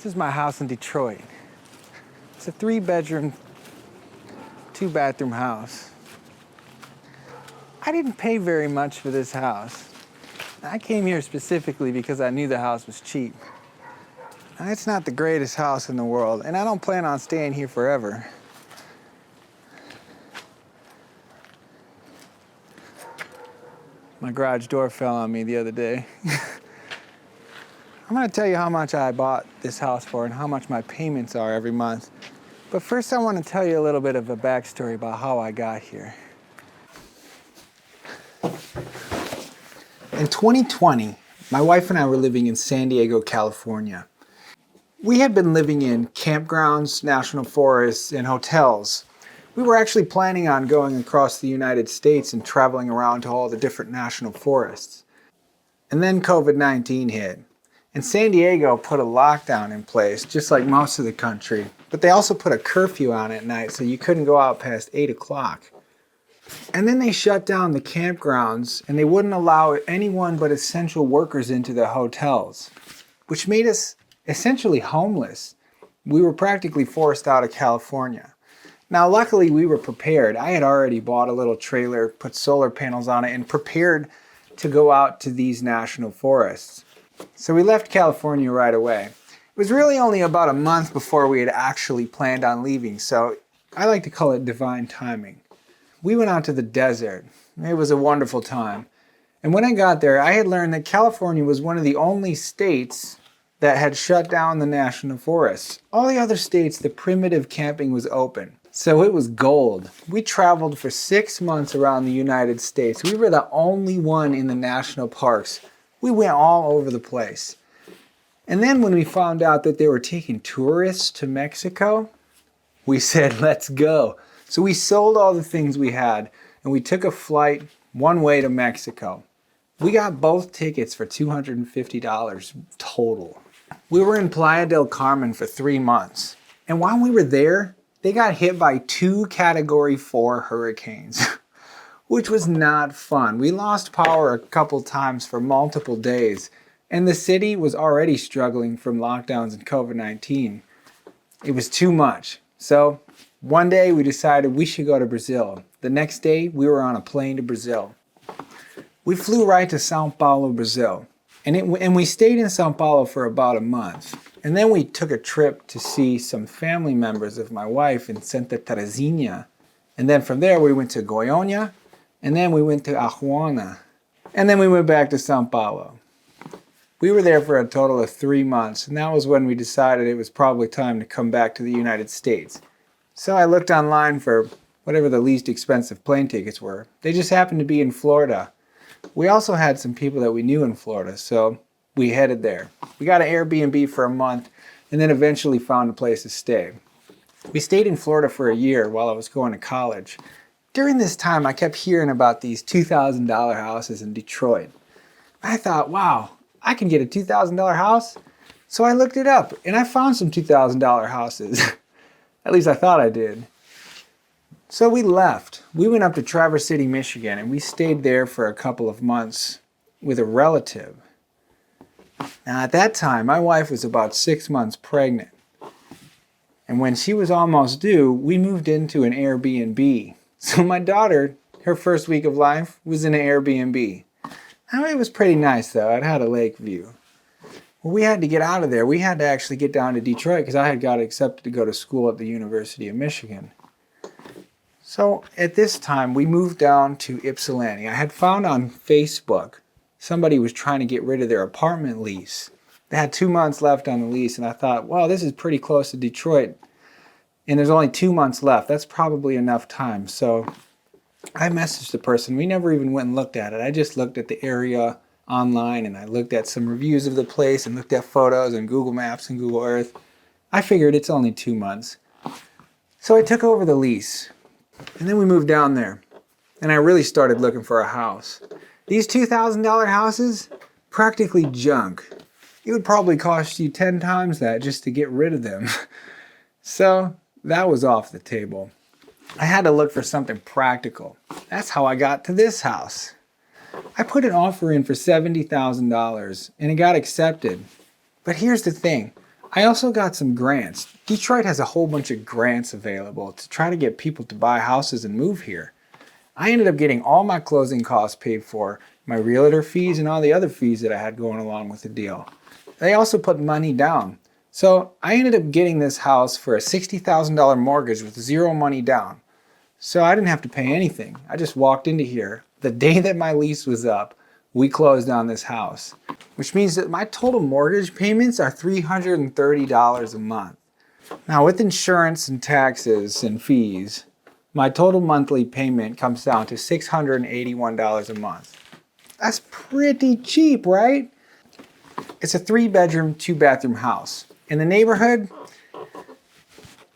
This is my house in Detroit. It's a 3-bedroom, 2-bathroom house. I didn't pay very much for this house. I came here specifically because I knew the house was cheap. Now, it's not the greatest house in the world, and I don't plan on staying here forever. My garage door fell on me the other day. I'm gonna tell you how much I bought this house for and how much my payments are every month. But first I want to tell you a little bit of a backstory about how I got here. In 2020, my wife and I were living in San Diego, California. We had been living in campgrounds, national forests, and hotels. We were actually planning on going across the United States and traveling around to all the different national forests. And then COVID-19 hit. And San Diego put a lockdown in place, just like most of the country. But they also put a curfew on at night, so you couldn't go out past 8 o'clock. And then they shut down the campgrounds, and they wouldn't allow anyone but essential workers into the hotels, which made us essentially homeless. We were practically forced out of California. Now, luckily, we were prepared. I had already bought a little trailer, put solar panels on it, and prepared to go out to these national forests. So we left California right away. It was really only about a month before we had actually planned on leaving, so I like to call it divine timing. We went out to the desert. It was a wonderful time. And when I got there, I had learned that California was one of the only states that had shut down the national forests. All the other states, the primitive camping was open. So it was gold. We traveled for 6 months around the United States. We were the only one in the national parks. We went all over the place. And then when we found out that they were taking tourists to Mexico, we said, let's go. So we sold all the things we had and we took a flight one way to Mexico. We got both tickets for $250 total. We were in Playa del Carmen for 3 months. And while we were there, they got hit by 2 Category 4 hurricanes. Which was not fun. We lost power a couple times for multiple days, and the city was already struggling from lockdowns and COVID-19. It was too much. So one day we decided we should go to Brazil. The next day we were on a plane to Brazil. We flew right to Sao Paulo, Brazil, and we stayed in Sao Paulo for about a month. And then we took a trip to see some family members of my wife in Santa Terezinha. And then from there we went to Goiânia. And then we went to Ajuana. And then we went back to Sao Paulo. We were there for a total of 3 months, and that was when we decided it was probably time to come back to the United States. So I looked online for whatever the least expensive plane tickets were. They just happened to be in Florida. We also had some people that we knew in Florida, so we headed there. We got an Airbnb for a month, and then eventually found a place to stay. We stayed in Florida for a year while I was going to college. During this time, I kept hearing about these $2,000 houses in Detroit. I thought, wow, I can get a $2,000 house? So I looked it up, and I found some $2,000 houses. At least I thought I did. So we left. We went up to Traverse City, Michigan, and we stayed there for a couple of months with a relative. Now, at that time, my wife was about 6 months pregnant. And when she was almost due, we moved into an Airbnb. So my daughter, her first week of life, was in an Airbnb. Now, it was pretty nice though. It had a lake view. Well, we had to get out of there. We had to actually get down to Detroit because I had got accepted to go to school at the University of Michigan. So at this time, we moved down to Ypsilanti. I had found on Facebook somebody was trying to get rid of their apartment lease. They had 2 months left on the lease, and I thought, well, this is pretty close to Detroit. And there's only 2 months left. That's probably enough time. So I messaged the person. We never even went and looked at it. I just looked at the area online and I looked at some reviews of the place and looked at photos and Google Maps and Google Earth. I figured it's only 2 months. So I took over the lease and then we moved down there and I really started looking for a house. These $2,000 houses, practically junk. It would probably cost you 10 times that just to get rid of them. So that was off the table. I had to look for something practical. That's how I got to this house. I put an offer in for $70,000 and it got accepted. But here's the thing. I also got some grants. Detroit has a whole bunch of grants available to try to get people to buy houses and move here. I ended up getting all my closing costs paid for, my realtor fees and all the other fees that I had going along with the deal. They also put money down. So I ended up getting this house for a $60,000 mortgage with zero money down. So I didn't have to pay anything. I just walked into here. The day that my lease was up, we closed on this house, which means that my total mortgage payments are $330 a month. Now with insurance and taxes and fees, my total monthly payment comes down to $681 a month. That's pretty cheap, right? It's a 3-bedroom, 2-bathroom house. In the neighborhood,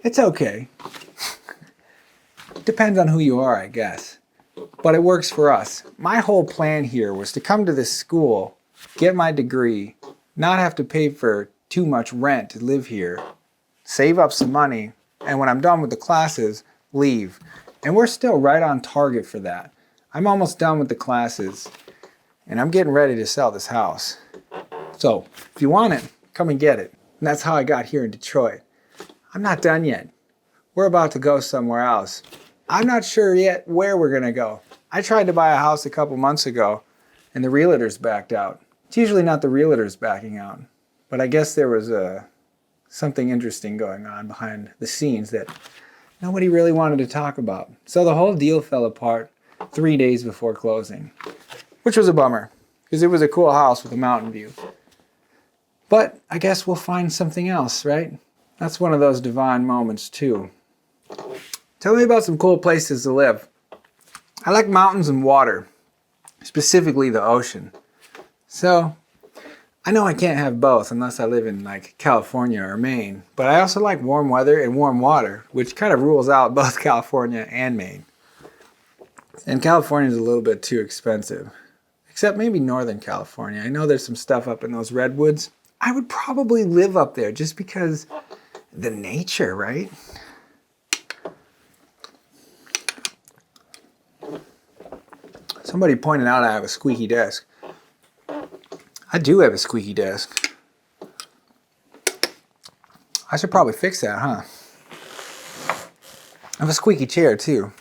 it's okay. Depends on who you are, I guess. But it works for us. My whole plan here was to come to this school, get my degree, not have to pay for too much rent to live here, save up some money, and when I'm done with the classes, leave. And we're still right on target for that. I'm almost done with the classes, and I'm getting ready to sell this house. So, if you want it, come and get it. And that's how I got here in Detroit. I'm not done yet. We're about to go somewhere else. I'm not sure yet where we're gonna go. I tried to buy a house a couple months ago, and the realtors backed out. It's usually not the realtors backing out, but I guess there was something interesting going on behind the scenes that nobody really wanted to talk about. So the whole deal fell apart 3 days before closing, which was a bummer, because it was a cool house with a mountain view. But I guess we'll find something else, right? That's one of those divine moments too. Tell me about some cool places to live. I like mountains and water, specifically the ocean. So I know I can't have both unless I live in like California or Maine, but I also like warm weather and warm water, which kind of rules out both California and Maine. And California is a little bit too expensive, except maybe Northern California. I know there's some stuff up in those redwoods. I would probably live up there just because the nature, right? Somebody pointed out I have a squeaky desk. I do have a squeaky desk. I should probably fix that, huh? I have a squeaky chair too.